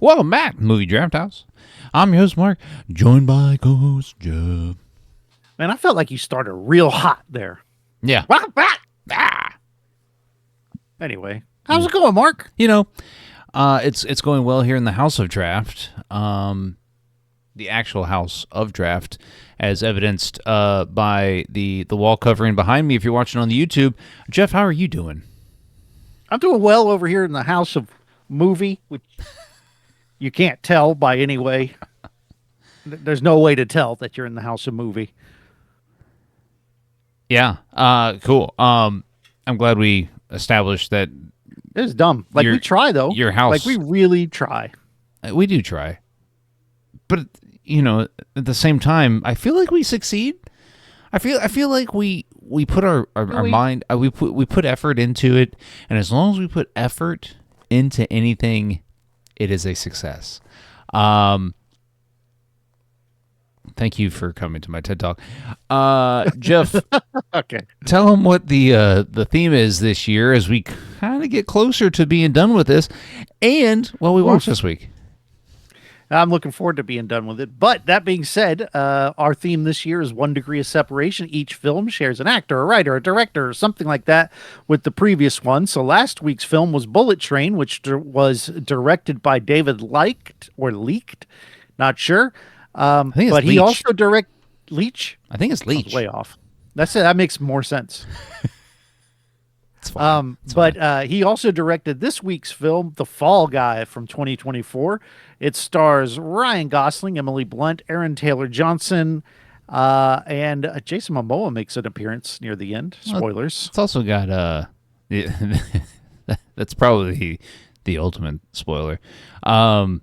Welcome back, Movie Draft House. I'm your host, Mark, joined by co-host Jeff. Man, I felt like you started real hot there. Yeah. Welcome back. Anyway, how's it going, Mark? You know, it's going well here in the House of Draft. The actual House of Draft, as evidenced by the wall covering behind me. If you're watching on the YouTube, Jeff, how are you doing? I'm doing well over here in the House of Movie, which you can't tell by any way. There's no way to tell that you're in the House of Movie. Yeah. Cool. I'm glad we established that. It's dumb. Like, we try, though. Your house. Like, we really try. We do try. But, you know, at the same time, I feel like we succeed. I feel like we put our mind, we put effort into it, and as long as we put effort into anything, it is a success. Thank you for coming to my TED Talk. Jeff, okay. Tell them what the theme is this year as we kind of get closer to being done with this and what we watched this week. I'm looking forward to being done with it. But that being said, our theme this year is 1 degree of separation. Each film shares an actor, a writer, a director, or something like that with the previous one. So last week's film was Bullet Train, which was directed by David Leaked, not sure. I think it's but Leach. He also Leach? I think it's Leach. Way off. That's it. That makes more sense. It's fine. He also directed this week's film, The Fall Guy from 2024. It stars Ryan Gosling, Emily Blunt, Aaron Taylor Johnson, and Jason Momoa makes an appearance near the end. Spoilers. It's also got that's probably the ultimate spoiler. But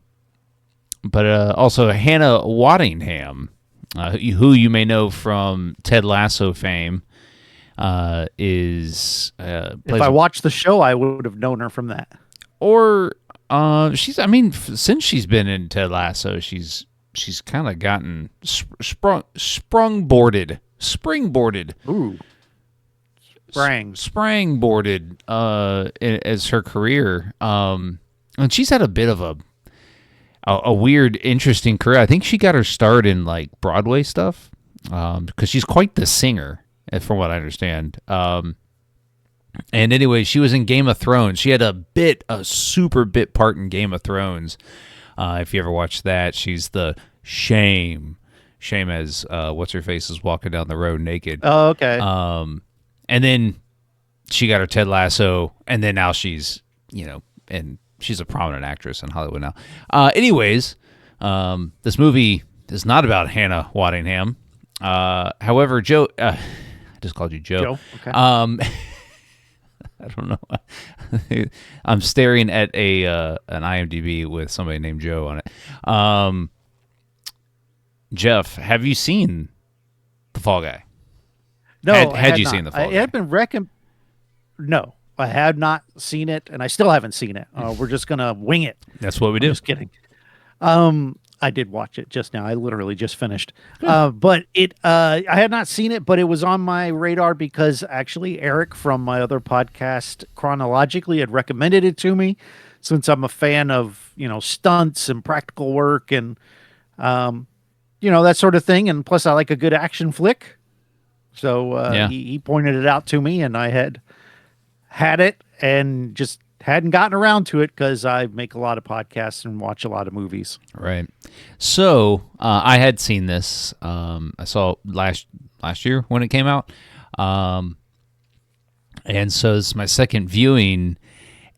also Hannah Waddingham, who you may know from Ted Lasso fame, is if I watched the show, I would have known her from that. Or since she's been in Ted Lasso, she's kind of gotten springboarded. Ooh. Springboarded as her career. And she's had a bit of a weird, interesting career. I think she got her start in like Broadway stuff because she's quite the singer, from what I understand. And anyway, she was in Game of Thrones. She had a super bit part in Game of Thrones. If you ever watched that, she's the Shame as what's her face is walking down the road naked. Oh, okay. And then she got her Ted Lasso, and then now she's and she's a prominent actress in Hollywood now. Anyways, this movie is not about Hannah Waddingham. However, Joe, I just called you Joe. Okay. I don't know. I'm staring at an IMDb with somebody named Joe on it. Jeff, have you seen The Fall Guy? No, had you seen The Fall Guy? It had been No, I had not seen it, and I still haven't seen it. We're just gonna wing it. That's what we do. Just kidding. I did watch it just now. I literally just finished. But I had not seen it, but it was on my radar because actually Eric from my other podcast, Chronologically, had recommended it to me since I'm a fan of, stunts and practical work and, that sort of thing. And plus I like a good action flick. So he pointed it out to me and I had it and just hadn't gotten around to it because I make a lot of podcasts and watch a lot of movies. Right. So I had seen this. I saw last year when it came out. And so it's my second viewing.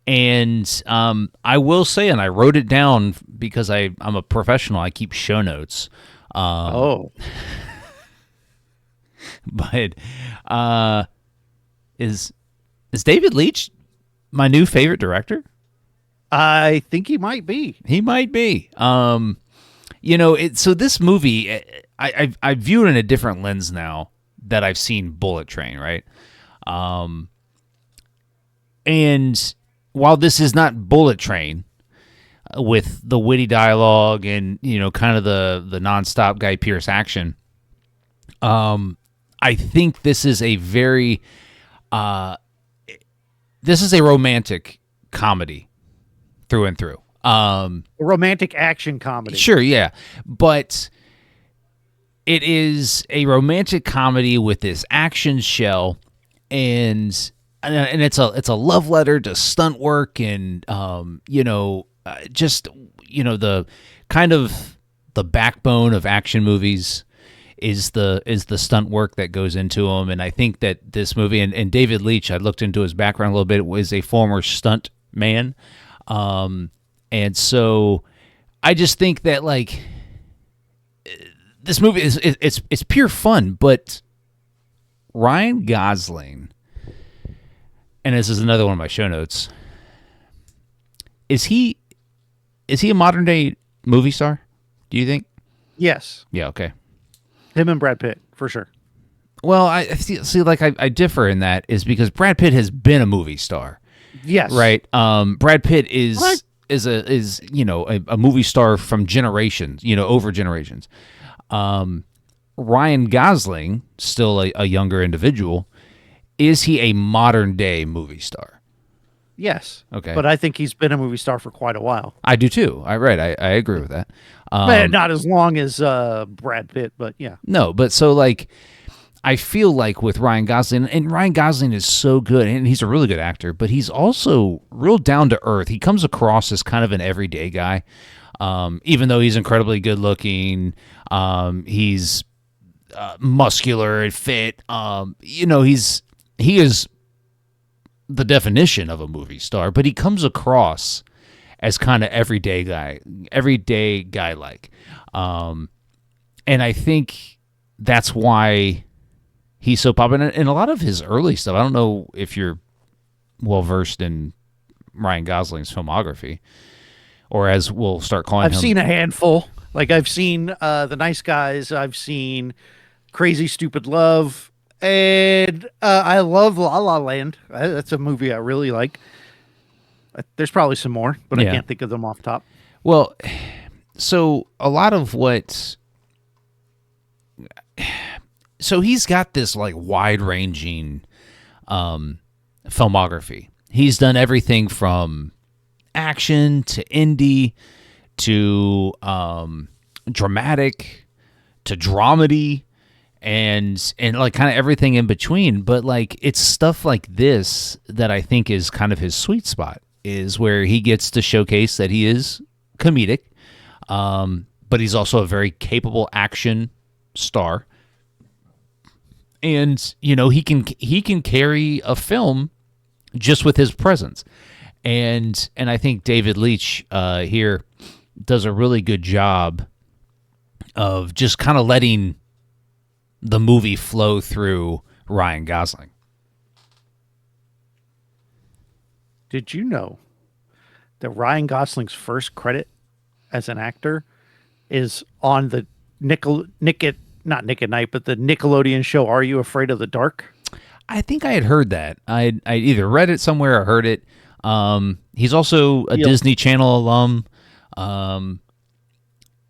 And I will say, and I wrote it down because I'm a professional. I keep show notes. But is David Leitch my new favorite director? I think he might be. He might be. So this movie, I view it in a different lens now that I've seen Bullet Train, right? And while this is not Bullet Train with the witty dialogue and, kind of the nonstop Guy Pearce action, I think this is a very... this is a romantic comedy through and through. A romantic action comedy. Sure, yeah, but it is a romantic comedy with this action shell, and it's a love letter to stunt work, and just the kind of the backbone of action movies is the stunt work that goes into them. And I think that this movie, and David Leitch, I looked into his background a little bit, was a former stunt man, and so I just think that like this movie it's pure fun, but Ryan Gosling, and this is another one of my show notes. Is he a modern day movie star? Do you think? Yes. Yeah. Okay. Him and Brad Pitt, for sure. Well, I see. Like I differ in that is because Brad Pitt has been a movie star. Yes. Right. Brad Pitt is a movie star from generations. Over generations. Ryan Gosling, still a younger individual, is he a modern day movie star? Yes. Okay. But I think he's been a movie star for quite a while. I do too. I agree with that. But not as long as Brad Pitt, but yeah. No, but so like I feel like with Ryan Gosling, and Ryan Gosling is so good, and he's a really good actor, but he's also real down to earth. He comes across as kind of an everyday guy. Even though he's incredibly good looking, he's muscular and fit. He is the definition of a movie star, but he comes across as kind of everyday guy like. And I think that's why he's so popular. And a lot of his early stuff, I don't know if you're well versed in Ryan Gosling's filmography, or as we'll start calling him. I've seen a handful. Like I've seen The Nice Guys. I've seen Crazy Stupid Love. And I love La La Land. That's a movie I really like. There's probably some more, but I can't think of them off top. Well, so a lot of what... So he's got this like wide-ranging filmography. He's done everything from action to indie to dramatic to dramedy and like kind of everything in between. But like it's stuff like this that I think is kind of his sweet spot, is where he gets to showcase that he is comedic, but he's also a very capable action star. And he can carry a film just with his presence. And I think David Leitch here does a really good job of just kind of letting the movie flow through Ryan Gosling. Did you know that Ryan Gosling's first credit as an actor is on the Nick at Night, but the Nickelodeon show Are You Afraid of the Dark? I think I had heard that. I either read it somewhere or heard it. He's also a Disney Channel alum.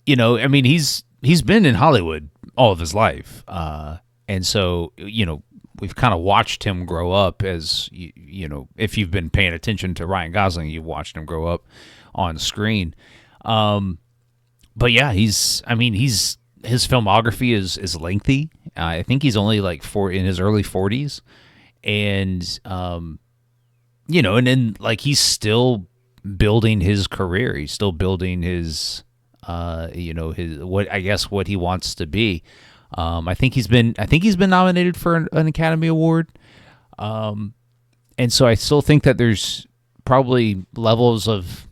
He's been in Hollywood all of his life. And so, we've kind of watched him grow up as, if you've been paying attention to Ryan Gosling, you've watched him grow up on screen. But yeah, his filmography is lengthy. I think he's only like in his early 40s. And, and then like he's still building his career. He's still building his, what he wants to be. I think he's been nominated for an Academy Award. And so I still think that there's probably levels of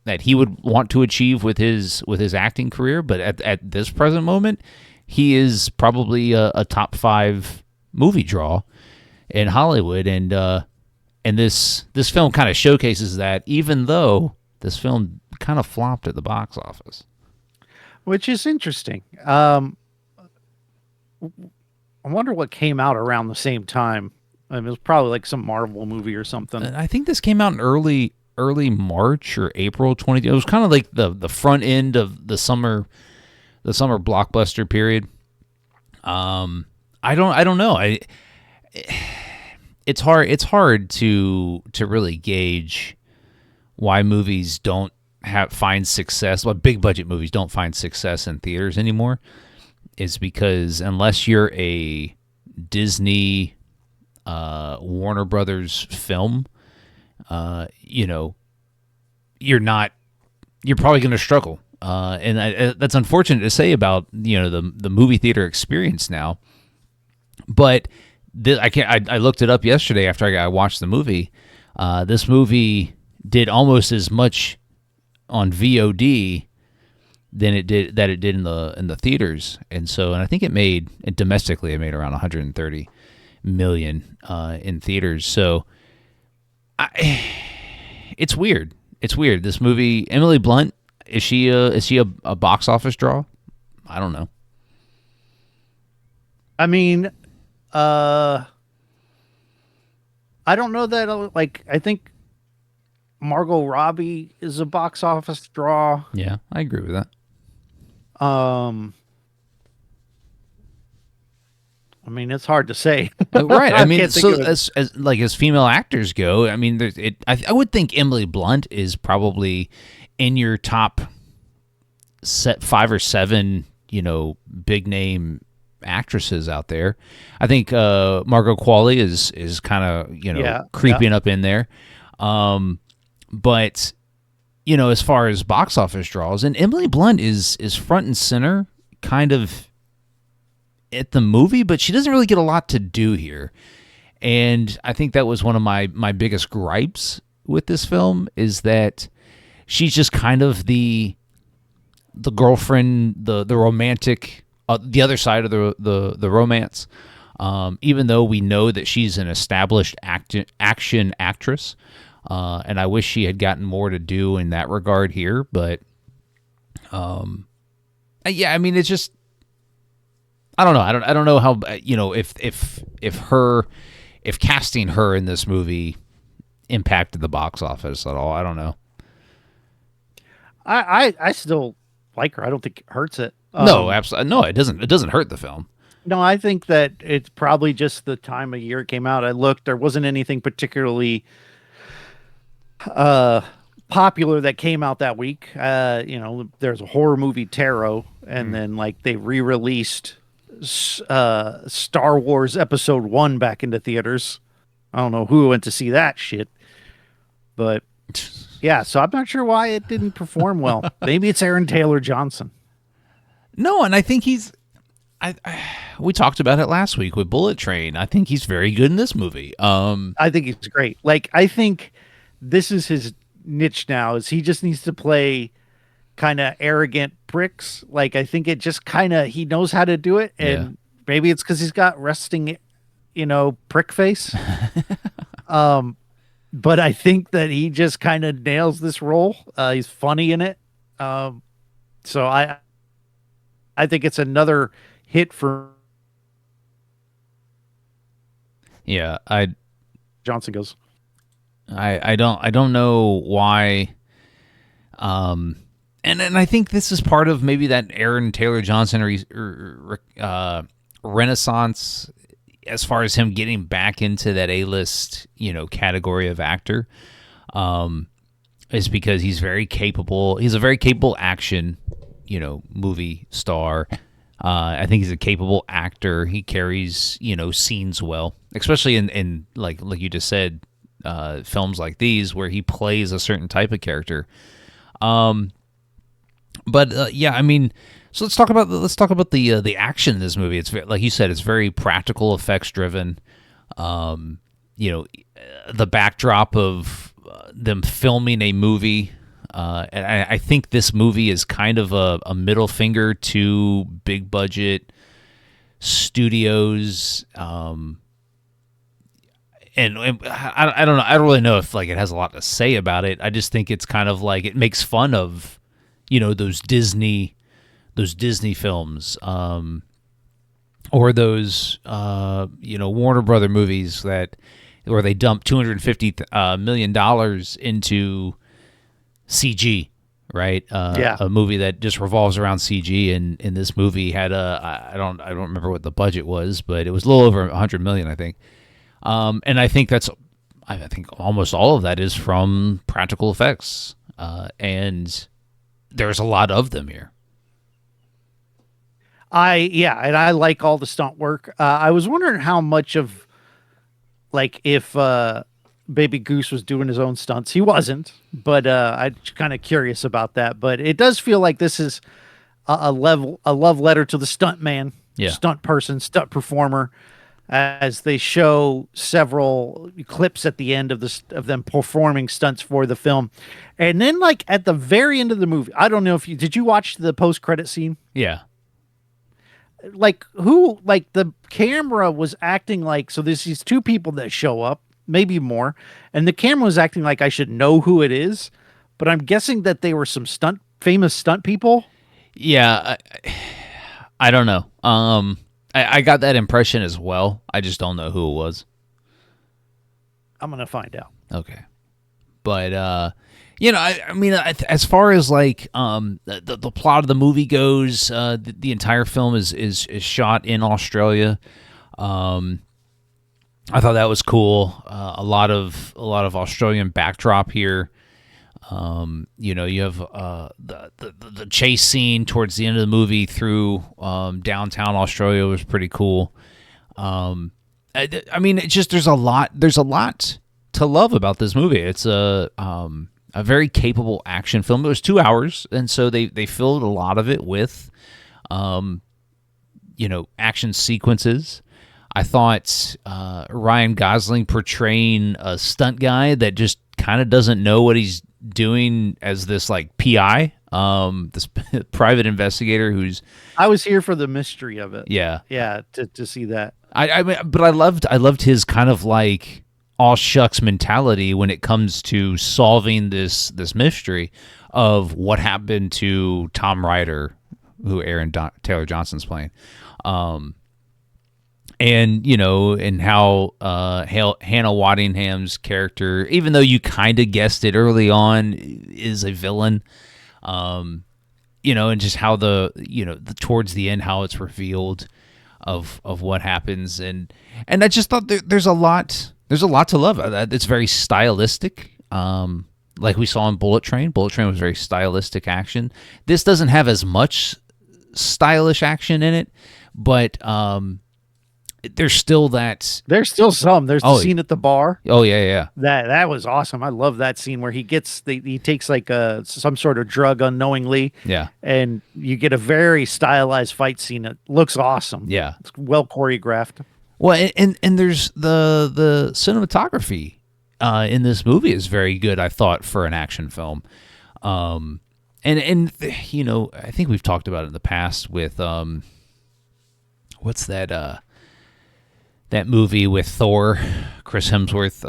that he would want to achieve with his acting career. But at this present moment, he is probably a top 5 movie draw in Hollywood. And this film kind of showcases that, even though this film kind of flopped at the box office. Which is interesting. I wonder what came out around the same time. I mean, it was probably like some Marvel movie or something. I think this came out in early March or April 20. It was kind of like the front end of the summer blockbuster period. I don't know. It's hard to really gauge why movies don't find success. Well, big budget movies don't find success in theaters anymore, is because unless you're a Disney, Warner Brothers film, you're not. You're probably going to struggle, and that's unfortunate to say about the movie theater experience now. But I looked it up yesterday after I watched the movie. This movie did almost as much on VOD than it did in the theaters, and I think it made around 130 million in theaters. So it's weird. It's weird. This movie, Emily Blunt, is she a box office draw? I don't know. I mean, I don't know that. I think Margot Robbie is a box office draw. Yeah, I agree with that. I mean, it's hard to say. Right. I mean, so as female actors go, I mean, I would think Emily Blunt is probably in your top 5 or 7, big name actresses out there. I think Margaret Qualley is kind of creeping up in there. But as far as box office draws, and Emily Blunt is front and center kind of at the movie, but she doesn't really get a lot to do here. And I think that was one of my biggest gripes with this film, is that she's just kind of the girlfriend, the romantic, the other side of the romance. Even though we know that she's an established action actress, and I wish she had gotten more to do in that regard here. But yeah, I mean, it's just, I don't know. I don't know how, if casting her in this movie impacted the box office at all. I don't know. I still like her. I don't think it hurts it. No, absolutely. No, it doesn't. It doesn't hurt the film. No, I think that it's probably just the time of year it came out. I looked, there wasn't anything particularly popular that came out that week. There's a horror movie, Tarot, and then they re-released Star Wars Episode 1 back into theaters. I don't know who went to see that shit, but yeah, so I'm not sure why it didn't perform well. Maybe it's Aaron Taylor Johnson. No, and I think we talked about it last week with Bullet Train. I think he's very good in this movie. I think he's great. I think this is his niche now, is he just needs to play kind of arrogant pricks. I think it just he knows how to do it, and maybe it's because he's got resting, prick face. But I think that he just kind of nails this role. He's funny in it. So I think it's another hit for. Yeah, Johnson goes. I don't know why. And I think this is part of maybe that Aaron Taylor Johnson renaissance, as far as him getting back into that A-list, category of actor, is because he's very capable. He's a very capable action, movie star. I think he's a capable actor. He carries, scenes well, especially in like you just said, films like these where he plays a certain type of character. But yeah, I mean, so let's talk about the action in this movie. It's like you said, it's very practical effects driven. The backdrop of them filming a movie, and I think this movie is kind of a middle finger to big budget studios. And I don't know. I don't really know if it has a lot to say about it. I just think it's kind of it makes fun of, those Disney films, or those Warner Brother movies where they dump $250 million into CG, right? A movie that just revolves around CG, and this movie had I don't remember what the budget was, but it was a little over $100 million, I think. And I think that's I think almost all of that is from practical effects, and there's a lot of them here. And I like all the stunt work. I was wondering how much of like if Baby Goose was doing his own stunts. He wasn't, but I'm kind of curious about that. But it does feel like this is a love letter to the stunt man, Yeah. stunt person, stunt performer, as they show several clips at the end of of them performing stunts for the film. And then like at the very end of the movie, I don't know if did you watch the post-credit scene? Yeah. Like the camera was acting like, so there's these two people that show up, maybe more, and the camera was acting like I should know who it is, but I'm guessing that they were some famous stunt people. Yeah, I don't know. I got that impression as well. I just don't know who it was. I'm gonna find out. Okay, but I mean, as far as like the plot of the movie goes, the entire film is shot in Australia. I thought that was cool. A lot of Australian backdrop here. You have the chase scene towards the end of the movie through downtown Australia was pretty cool. I mean, it's just there's a lot to love about this movie. It's a very capable action film. It was 2 hours, and so they filled a lot of it with action sequences. I thought Ryan Gosling portraying a stunt guy that just kind of doesn't know what he's doing as this like PI, this private investigator who's. I was here for the mystery of it. Yeah, to see that. But I loved his kind of like all shucks mentality when it comes to solving this mystery of what happened to Tom Ryder, who Taylor Johnson's playing. And how Hannah Waddingham's character, even though you kind of guessed it early on, is a villain. And just how the towards the end how it's revealed of what happens, and I just thought there's a lot to love. It's very stylistic. Like we saw in Bullet Train. Bullet Train was very stylistic action. This doesn't have as much stylish action in it, but there's still that. There's still some. There's the scene at the bar. Oh yeah. That was awesome. I love that scene where he takes like some sort of drug unknowingly. Yeah. And you get a very stylized fight scene. It looks awesome. Yeah. It's well choreographed. Well, and there's the cinematography in this movie is very good, I thought, for an action film. And I think we've talked about it in the past with what's that that movie with Thor, Chris Hemsworth,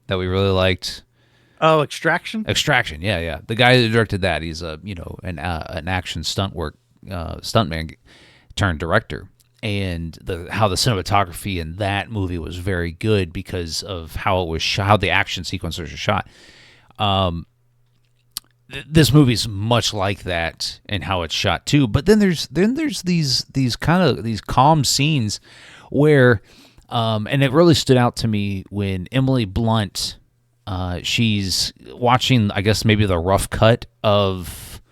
that we really liked. Oh, Extraction. Yeah. The guy that directed that, he's an action stuntman turned director, and how the cinematography in that movie was very good because of how it was shot, how the action sequences are shot. This movie's much like that and how it's shot too. But then there's these calm scenes where, and it really stood out to me when Emily Blunt, she's watching, I guess maybe the rough cut of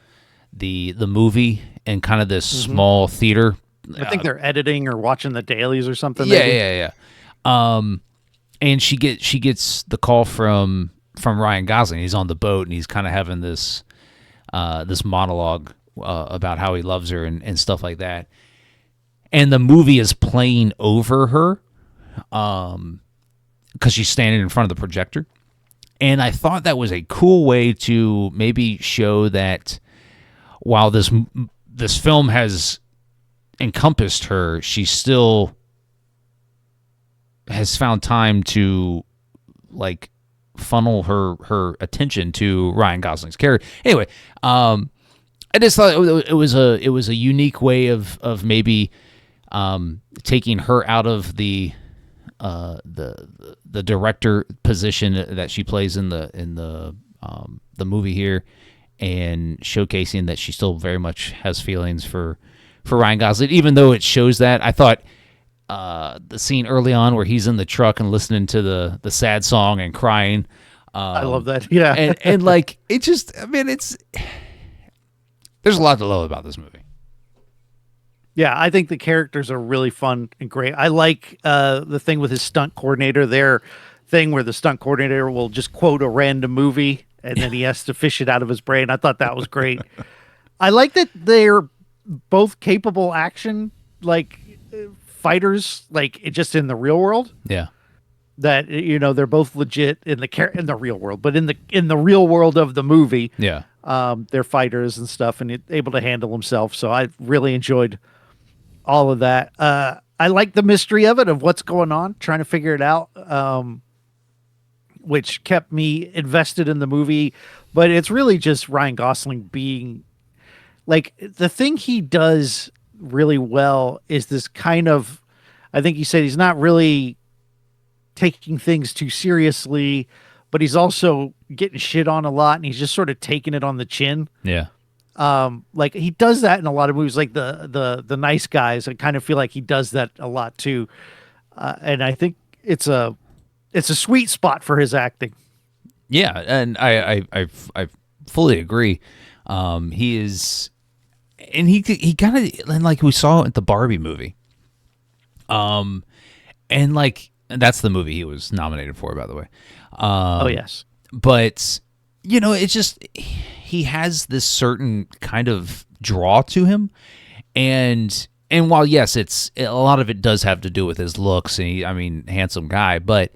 the movie in kind of this small theater. I think they're editing or watching the dailies or something. Yeah. And she gets the call from Ryan Gosling. He's on the boat and he's kind of having this monologue about how he loves her and stuff like that. And the movie is playing over her because she's standing in front of the projector. And I thought that was a cool way to maybe show that while this film has encompassed her, she still has found time to like funnel her attention to Ryan Gosling's character. Anyway, I just thought it was a unique way of maybe taking her out of the director position that she plays in the movie here, and showcasing that she still very much has feelings for Ryan Gosling, even though it shows that. I thought the scene early on where he's in the truck and listening to the sad song and crying. I love that. Yeah. And like it just, I mean, there's a lot to love about this movie. Yeah, I think the characters are really fun and great. I like the thing with his stunt coordinator, their thing where the stunt coordinator will just quote a random movie and then he has to fish it out of his brain. I thought that was great. I like that they're both capable action like fighters, like just in the real world. Yeah. That they're both legit in the real world, but in the real world of the movie, Yeah. they're fighters and stuff and able to handle themselves. So I really enjoyed all of that. I like the mystery of it, of what's going on, trying to figure it out, which kept me invested in the movie. But it's really just Ryan Gosling being like, the thing he does really well is this kind of, I think he said he's not really taking things too seriously, but he's also getting shit on a lot and he's just sort of taking it on the chin. Yeah. Like he does that in a lot of movies, like the Nice Guys. I kind of feel like he does that a lot too. And I think it's a sweet spot for his acting. Yeah. And I fully agree. He is, and he kind of, and like we saw at the Barbie movie. And like, that's the movie he was nominated for, by the way. Oh yes. But it's just, he has this certain kind of draw to him, and while yes, it's a lot of it does have to do with his looks, and handsome guy, but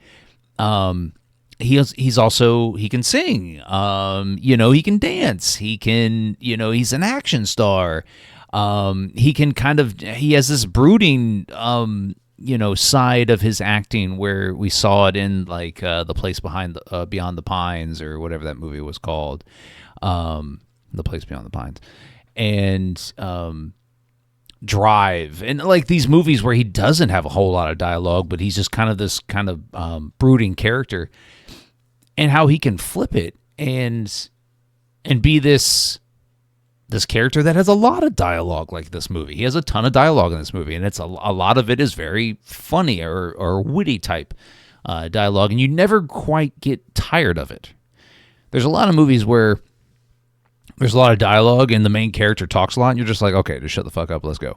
he's also, he can sing, he can dance, he can, he's an action star, he can he has this brooding side of his acting where we saw it in like The Place Beyond the Pines, or whatever that movie was called, The Place Beyond the Pines, and Drive, and like these movies where he doesn't have a whole lot of dialogue, but he's just kind of this kind of brooding character, and how he can flip it and be this character that has a lot of dialogue. Like this movie, he has a ton of dialogue in this movie, and it's a lot of it is very funny or witty type dialogue, and you never quite get tired of it. There's a lot of movies where there's a lot of dialogue and the main character talks a lot, and you're just like, okay, just shut the fuck up, let's go.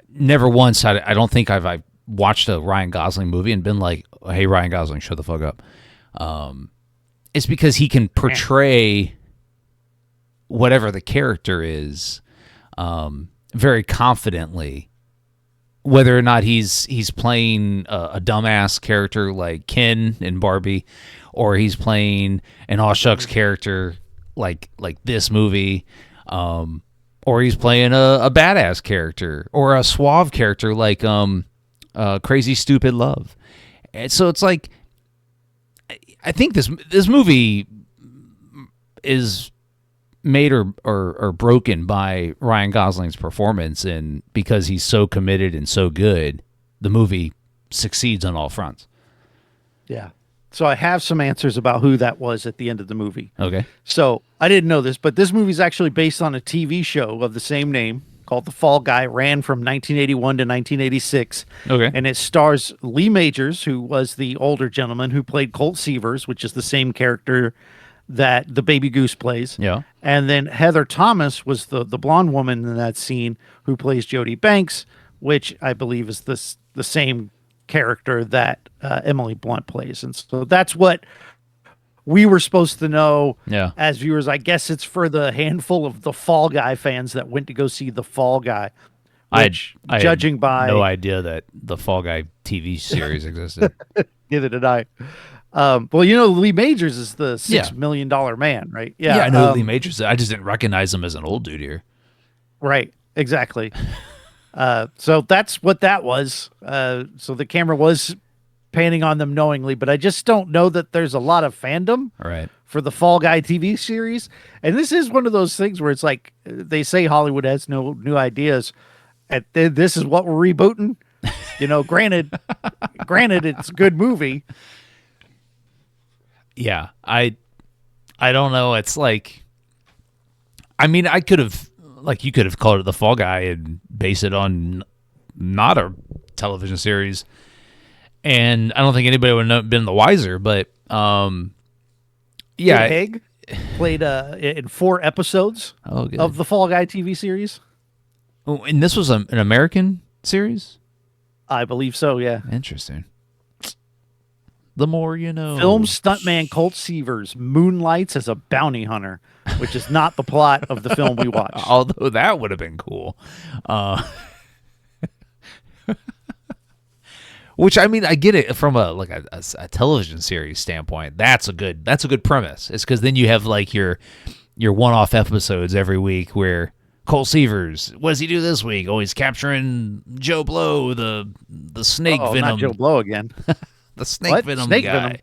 Never once, I don't think I've watched a Ryan Gosling movie and been like, hey, Ryan Gosling, shut the fuck up. It's because he can portray whatever the character is very confidently, whether or not he's playing a dumbass character like Ken in Barbie, or he's playing an aw shucks character like this movie, or he's playing a badass character or a suave character like Crazy Stupid Love. And so it's like, I think this movie is made or broken by Ryan Gosling's performance, and because he's so committed and so good, the movie succeeds on all fronts. Yeah. So I have some answers about who that was at the end of the movie. Okay. So I didn't know this, but this movie is actually based on a TV show of the same name called The Fall Guy. Ran from 1981 to 1986. Okay. And it stars Lee Majors, who was the older gentleman who played Colt Seavers, which is the same character that the Baby Goose plays. Yeah. And then Heather Thomas was the blonde woman in that scene who plays Jodie Banks, which I believe is the same character that Emily Blunt plays. And so that's what we were supposed to know as viewers. I guess it's for the handful of the Fall Guy fans that went to go see The Fall Guy. Which, I judging had by no idea that the Fall Guy TV series existed. Neither did I. Well, Lee Majors is the $6 million man, right? Yeah, I know Lee Majors. I just didn't recognize him as an old dude here. Right, exactly. So that's what that was. So the camera was panning on them knowingly, but I just don't know that there's a lot of fandom for the Fall Guy TV series. And this is one of those things where it's like, they say Hollywood has no new ideas. And this is what we're rebooting. Granted, it's a good movie. Yeah, I don't know. It's like, I mean, I could have, like, you could have called it The Fall Guy and base it on not a television series. And I don't think anybody would have been the wiser, but yeah. Haig played in 4 episodes of the Fall Guy TV series. Oh, and this was an American series? I believe so, yeah. Interesting. The more you know. Film stuntman Colt Seavers moonlights as a bounty hunter, which is not the plot of the film we watched. Although that would have been cool. Which, I mean, I get it from a television series standpoint. That's a good premise. It's because then you have like your one-off episodes every week where Cole Seavers, what does he do this week? Oh, he's capturing Joe Blow, the snake venom. Not Joe Blow again. The snake venom guy. Venom.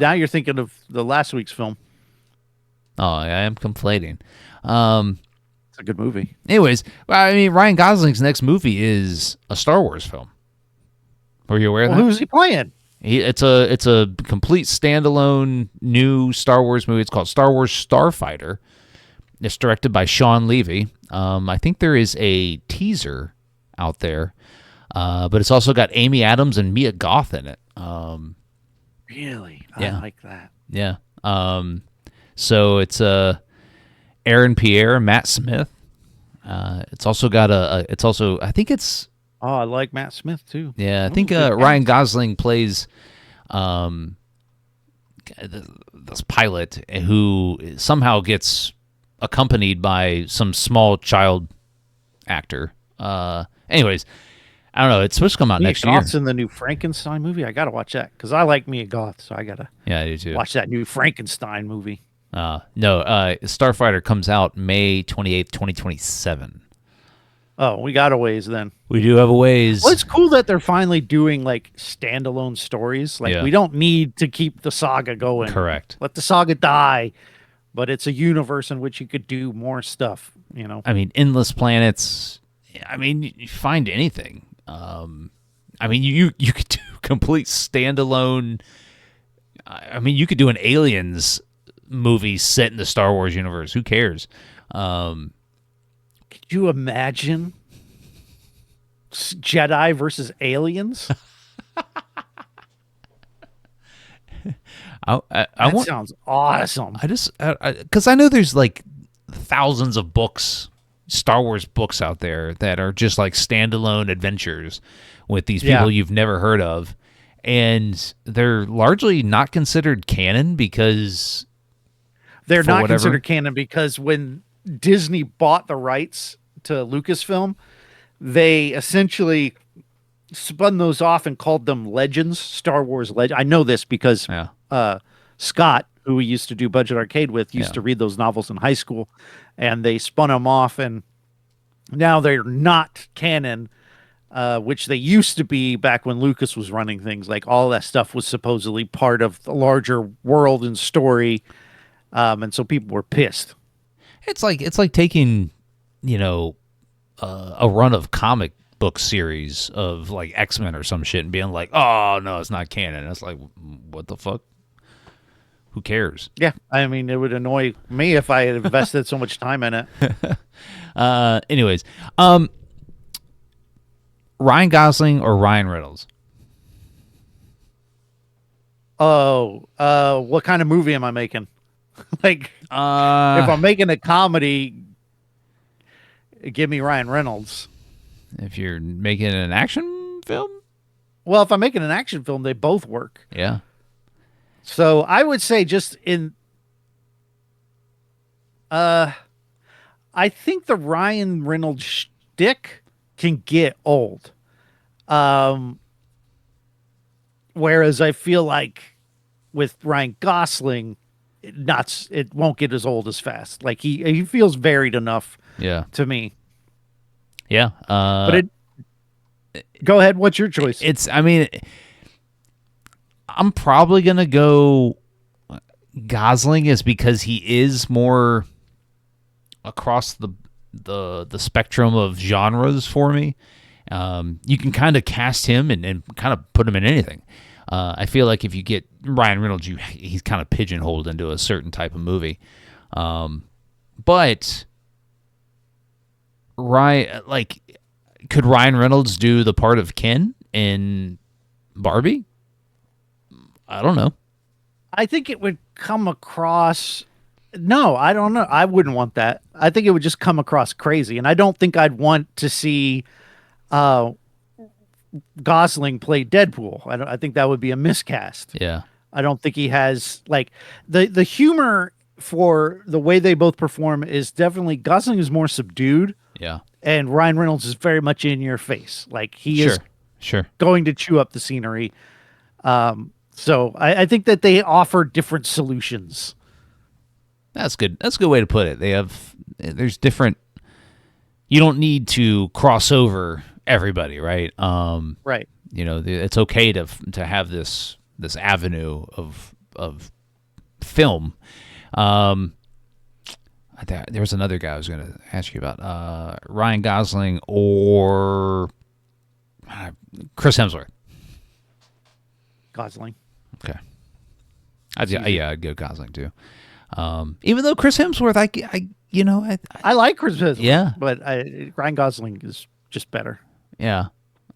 Now you're thinking of the last week's film. Oh, I am conflating. It's a good movie. Anyways, I mean, Ryan Gosling's next movie is a Star Wars film. Were you aware of that? Who's he playing? It's a complete standalone new Star Wars movie. It's called Star Wars Starfighter. It's directed by Sean Levy. I think there is a teaser out there, but it's also got Amy Adams and Mia Goth in it. Really? Yeah. I like that. Yeah. So it's Aaron Pierre, Matt Smith. It's also got I think it's. Oh, I like Matt Smith too. Yeah, I think Ryan Gosling plays this pilot who somehow gets accompanied by some small child actor. Anyways, I don't know. It's supposed to come out next year. In the new Frankenstein movie, I gotta watch that because I like Mia Goth, so I gotta I do too. Watch that new Frankenstein movie. No, Starfighter comes out May 28th, 2027. Oh, we got a ways then. We do have a ways. Well, it's cool that they're finally doing like standalone stories. Like we don't need to keep the saga going. Correct. Let the saga die. But it's a universe in which you could do more stuff, you know. I mean, endless planets. I mean, you find anything. I mean, you could do complete standalone. I mean, you could do an Aliens movie set in the Star Wars universe. Who cares? Could you imagine Jedi versus aliens? That sounds awesome. Because I know there's like thousands of books, Star Wars books out there that are just like standalone adventures with these people you've never heard of, and they're largely not considered canon because they're not considered canon because when Disney bought the rights to Lucasfilm, they essentially spun those off and called them Legends, Star Wars Legends. I know this because Scott, who we used to do Budget Arcade with, used to read those novels in high school, and they spun them off, and now they're not canon, which they used to be back when Lucas was running things. Like all that stuff was supposedly part of the larger world and story, and so people were pissed. It's like taking, a run of comic book series of like X-Men or some shit and being like, oh no, it's not canon. It's like, what the fuck? Who cares? Yeah, I mean, it would annoy me if I had invested so much time in it. Anyways, Ryan Gosling or Ryan Reynolds? Oh, what kind of movie am I making? Like, if I'm making a comedy, give me Ryan Reynolds. If you're making an action film? Well, if I'm making an action film, they both work. Yeah. So I would say just in, I think the Ryan Reynolds shtick can get old. Whereas I feel like with Ryan Gosling, it won't get as old as fast. Like he feels varied enough. Yeah. To me. Yeah. But go ahead. What's your choice? I'm probably going to go Gosling is because he is more across the spectrum of genres for me. You can kind of cast him and kind of put him in anything. I feel like if you get Ryan Reynolds, he's kind of pigeonholed into a certain type of movie. But Ryan, like could Ryan Reynolds do the part of Ken in Barbie? I don't know. I think it would come across. No, I don't know. I wouldn't want that. I think it would just come across crazy, and I don't think I'd want to see Gosling play Deadpool. I think that would be a miscast. Yeah. I don't think he has like the humor for the way they both perform is definitely Gosling is more subdued. Yeah. And Ryan Reynolds is very much in your face. Like he is going to chew up the scenery. So I think that they offer different solutions. That's good. That's a good way to put it. There's different, you don't need to cross over everybody, right? Right. It's okay to have this avenue of film. There was another guy I was going to ask you about, Ryan Gosling or Chris Hemsworth. Gosling. Okay. I'd go Gosling too. Even though Chris Hemsworth, I like Chris Hemsworth. Yeah, but Ryan Gosling is just better. Yeah.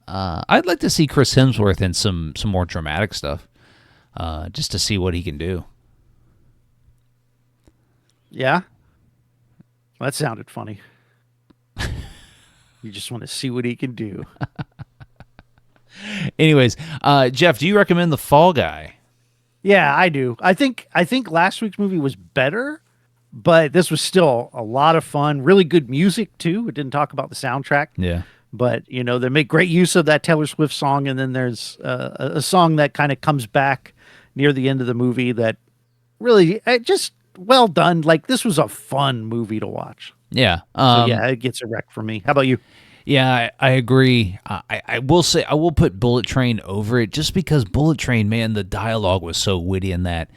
I'd like to see Chris Hemsworth in some more dramatic stuff, just to see what he can do. Yeah. Well, that sounded funny. You just want to see what he can do. Anyways, Jeff, do you recommend The Fall Guy? Yeah, I do. I think last week's movie was better, but this was still a lot of fun. Really good music too. It didn't talk about the soundtrack. Yeah. But they make great use of that Taylor Swift song, and then there's a song that kind of comes back near the end of the movie that really just well done. Like this was a fun movie to watch. Yeah. So yeah, it gets a wreck for me. How about you? Yeah, I agree. I will say I will put Bullet Train over it just because Bullet Train, man, the dialogue was so witty in that,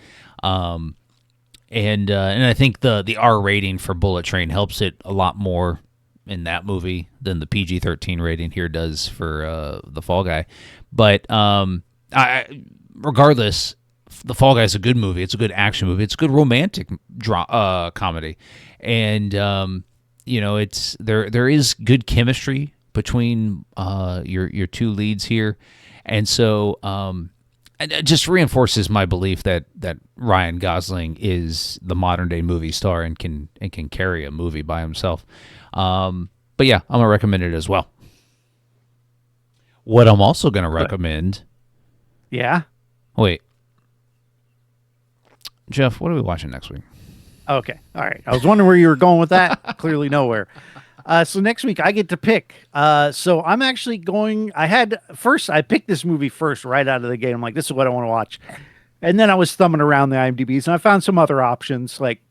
and I think the R rating for Bullet Train helps it a lot more in that movie than the PG-13 rating here does for The Fall Guy. But regardless, The Fall Guy is a good movie. It's a good action movie. It's a good romantic comedy, and it's there is good chemistry between your two leads here, and so it just reinforces my belief that Ryan Gosling is the modern day movie star and can carry a movie by himself. But yeah, I'm gonna recommend it as well. What I'm also gonna recommend. Yeah. Wait, Jeff, what are we watching next week? Okay. All right. I was wondering where you were going with that. Clearly nowhere. So next week I get to pick. So I'm actually going. I picked this movie first right out of the gate. I'm like, this is what I want to watch. And then I was thumbing around the IMDb's and I found some other options like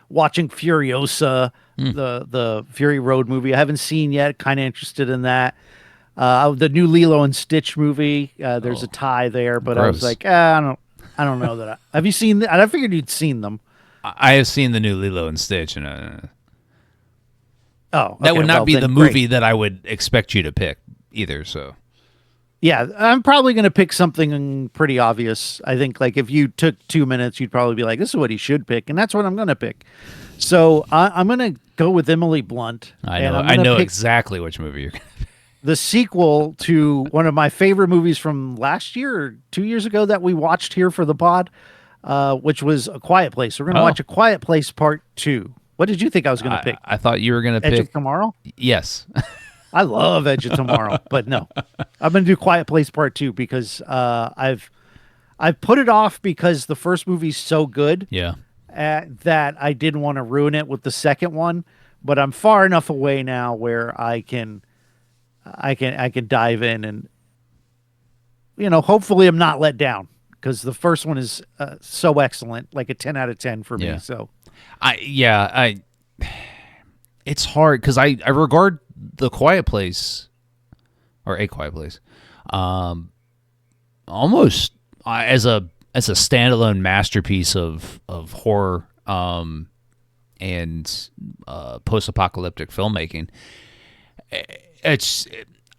watching Furiosa, the Fury Road movie. I haven't seen yet. Kind of interested in that. The new Lilo and Stitch movie. There's a tie there, but gross. I was like, I don't know that. Have you seen? I figured you'd seen them. I have seen the new Lilo and Stitch, and okay, that would not be the movie that I would expect you to pick either. So, yeah, I'm probably going to pick something pretty obvious. I think, like, if you took 2 minutes, you'd probably be like, "This is what he should pick," and that's what I'm going to pick. So I'm going to go with Emily Blunt. I know exactly which movie you're going to pick. The sequel to one of my favorite movies from last year or 2 years ago that we watched here for the pod. Which was A Quiet Place. We're going to watch A Quiet Place Part 2. What did you think I was going to pick? I thought you were going to pick Edge of Tomorrow? Yes. I love Edge of Tomorrow, but no. I'm going to do Quiet Place Part 2 because I've put it off because the first movie's so good that I didn't want to ruin it with the second one, but I'm far enough away now where I can dive in and hopefully I'm not let down. Because the first one is so excellent, like a 10 out of 10 for me. So, it's hard because I regard The Quiet Place or A Quiet Place, almost as a standalone masterpiece of horror and post-apocalyptic filmmaking.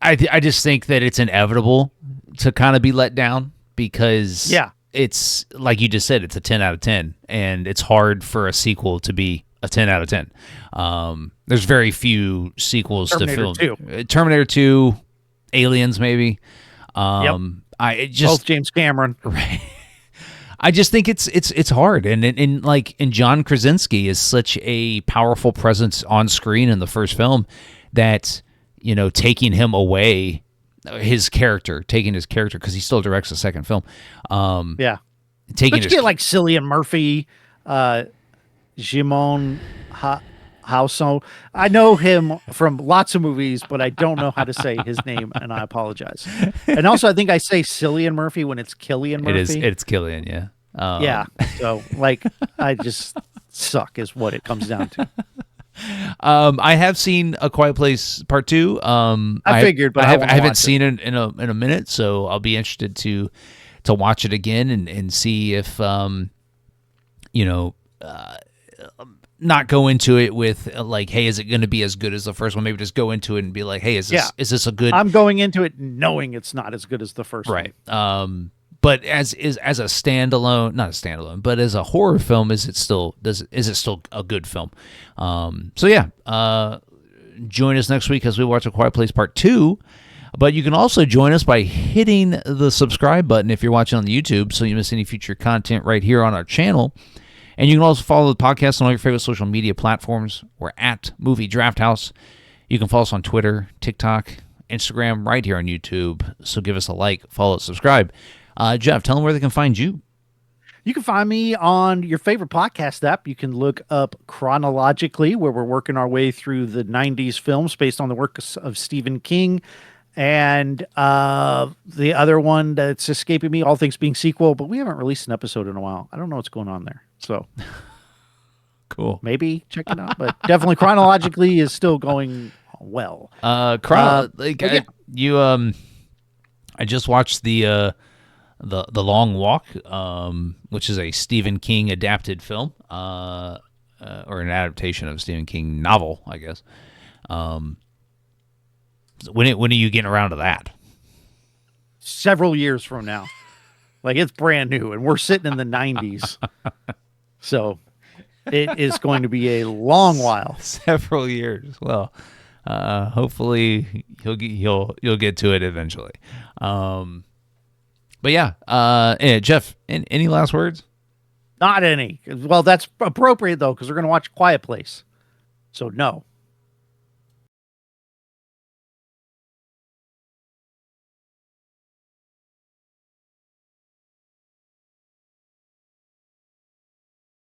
I just think that it's inevitable to kind of be let down. Because it's like you just said, it's a 10 out of 10, and it's hard for a sequel to be a 10 out of 10. There's very few sequels Terminator to 2. film. Terminator 2, Aliens, maybe. Yep. I just Both James Cameron. right. I just think it's hard, and John Krasinski is such a powerful presence on screen in the first film that taking him away, taking his character because he still directs the second film. Yeah. Taking But you get like Cillian Murphy, Jimon Houso. I know him from lots of movies, but I don't know how to say his name, and I apologize. And also, I think I say Cillian Murphy when it's Killian Murphy. It's Killian, yeah. Yeah. So, I just suck is what it comes down to. I have seen A Quiet Place Part 2. I figured, but I haven't seen it in a minute, so I'll be interested to watch it again and see if not go into it with like, hey, is it going to be as good as the first one? Maybe just go into it and be like, hey, is this a good? I'm going into it knowing it's not as good as the first one. Right. But as a standalone, not a standalone, but as a horror film, is it still a good film? So yeah, join us next week as we watch A Quiet Place Part 2. But you can also join us by hitting the subscribe button if you're watching on the YouTube, so you miss any future content right here on our channel. And you can also follow the podcast on all your favorite social media platforms. We're at Movie Draft House. You can follow us on Twitter, TikTok, Instagram, right here on YouTube. So give us a like, follow, subscribe. Jeff, tell them where they can find you. You can find me on your favorite podcast app. You can look up Chronologically, where we're working our way through the 90s films based on the works of Stephen King. And the other one that's escaping me, All Things Being Sequel, but we haven't released an episode in a while. I don't know what's going on there. So cool. Maybe check it out. But definitely Chronologically is still going well. I just watched the Long Walk, which is a Stephen King adapted film, or an adaptation of a Stephen King novel, I guess. When are you getting around to that? Several years from now. Like, it's brand new, and we're sitting in the 90s. So it is going to be a long while. Several years. Well, hopefully you'll get to it eventually. But yeah, Jeff, any last words? Not any. Well, that's appropriate though, because we're going to watch Quiet Place. So no.